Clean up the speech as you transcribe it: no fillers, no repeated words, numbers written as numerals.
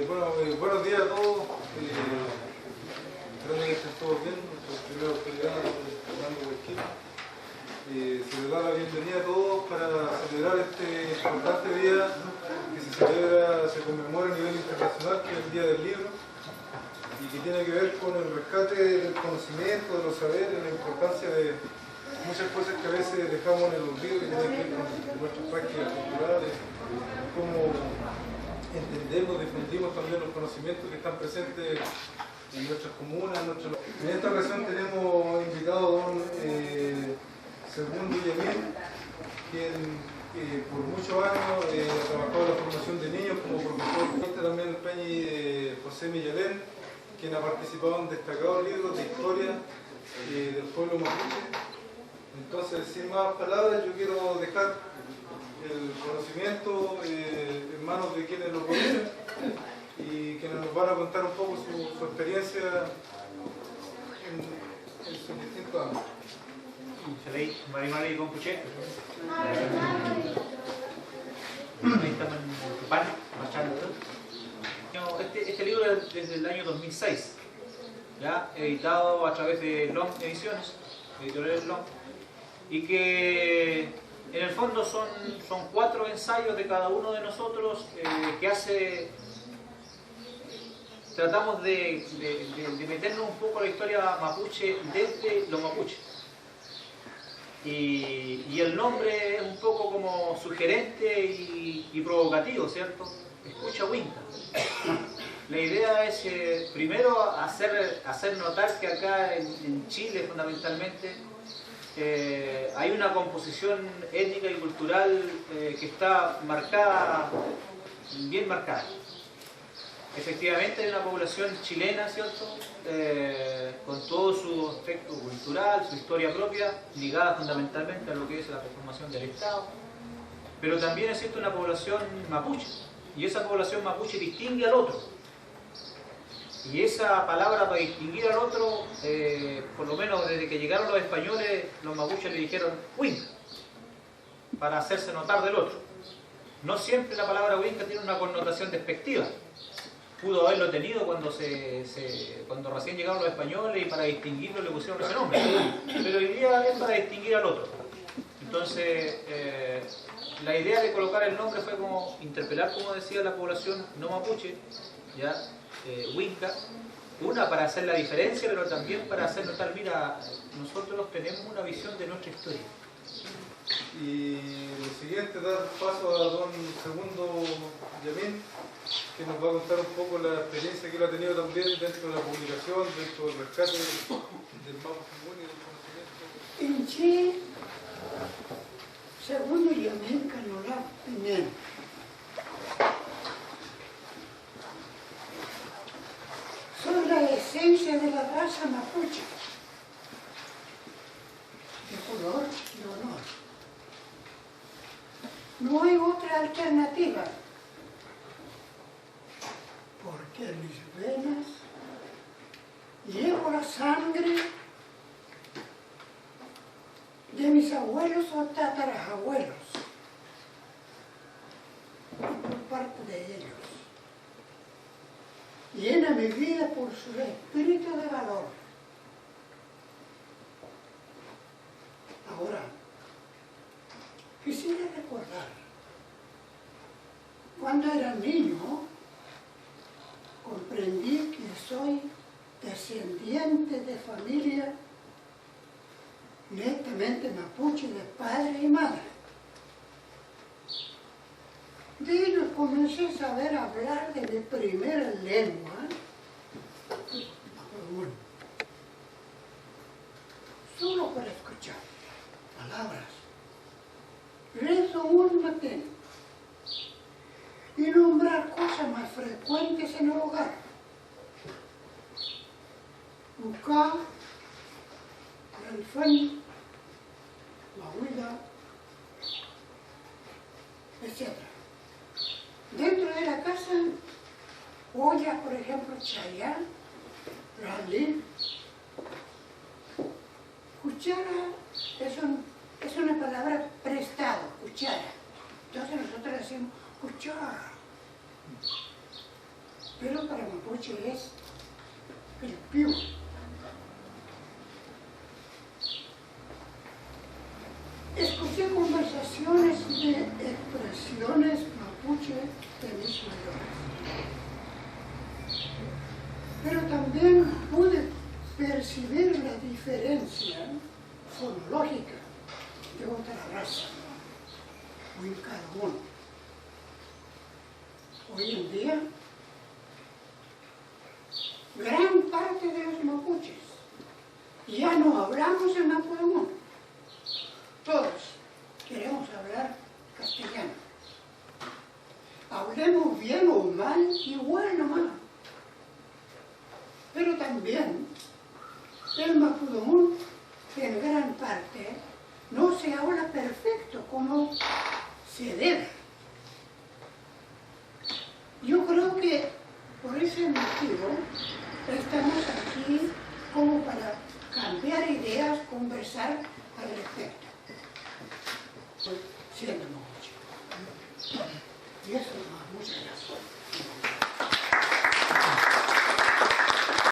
Buenos días a todos. Espero que estén todos bien. Primero autoridad, Fernando Huesquín. Se les da la bienvenida a todos para celebrar este importante día que se conmemora a nivel internacional, que es el Día del Libro, y que tiene que ver con el rescate del conocimiento, de los saberes, la importancia de muchas cosas que a veces dejamos en el olvido, que tienen que ver con nuestras prácticas culturales, cómo entendemos, difundimos también los conocimientos que están presentes en nuestras comunas. En esta ocasión tenemos invitado a don Segundo Yamil, quien por muchos años ha trabajado en la formación de niños como profesor. También el Peñi José Millalén, quien ha participado en destacados libros de historia del pueblo mapuche. Entonces, sin más palabras, yo quiero dejar el conocimiento en manos de quienes lo conocen y quienes nos van a contar un poco su experiencia en sus distintos ámbitos. ¿Sabéis? Mari con Puché. Ahí estamos en Tupán, marchando. Este libro es desde el año 2006, ¿ya? Editado a través de Long Ediciones, editoriales Long, y que en el fondo son 4 ensayos de cada uno de nosotros que hace... Tratamos de meternos un poco en la historia mapuche desde los mapuches. Y el nombre es un poco como sugerente y provocativo, ¿cierto? Escucha Huinca. La idea es primero hacer notar que acá en Chile fundamentalmente hay una composición étnica y cultural que está marcada, bien marcada. Efectivamente hay una población chilena, ¿cierto? Con todo su aspecto cultural, su historia propia, ligada fundamentalmente a lo que es la conformación del Estado. Pero también existe una población mapuche, y esa población mapuche distingue al otro. Y esa palabra para distinguir al otro, por lo menos desde que llegaron los españoles, los mapuches le dijeron Huinca, para hacerse notar del otro. No siempre la palabra Huinca tiene una connotación despectiva. Pudo haberlo tenido cuando recién llegaron los españoles y para distinguirlo le pusieron ese nombre. Pero hoy día es para distinguir al otro. Entonces, la idea de colocar el nombre fue como interpelar, como decía, la población no mapuche, ¿ya? Huinca, una para hacer la diferencia, pero también para hacer notar, mira, nosotros tenemos una visión de nuestra historia. Y lo siguiente, dar paso a don Segundo Yamil, que nos va a contar un poco la experiencia que él ha tenido también dentro de la publicación, dentro del rescate del Mapu Común y del conocimiento. En Chile, Segundo Yamil Canolá Pinel. Soy la esencia de la raza mapuche, de color y honor. No hay otra alternativa, porque en mis venas llevo la sangre de mis abuelos o tatarabuelos, y por parte de ellos. Llena mi vida por su espíritu de valor. Ahora, quisiera recordar, cuando era niño, comprendí que soy descendiente de familia netamente mapuche de padre y madre. De ellos comencé a saber hablar de mi primera lengua, solo por escuchar palabras. Rezo un matén y nombrar cosas más frecuentes en el hogar. Ucá, Ralfán, Mahuila, etc. Dentro de la casa, ollas, por ejemplo, chayá, ralí. Cuchara es una palabra prestado, cuchara. Entonces nosotros decimos cuchara. mapuche es el piu. Escuché conversaciones de expresiones mapuche de mis mayores, pero también pude percibir la diferencia fonológica de otra raza, Huincaraón. Hoy en día, gran parte de los mapuches ya no hablamos en mapudungun. Todos queremos hablar castellano. Hablemos bien o mal, igual nomás. Pero también el mapudungun en gran parte no se habla perfecto como se debe. Yo creo que por ese motivo estamos aquí como para cambiar ideas, conversar al respecto. Siendo mapuche. Y eso nomás, muchas gracias.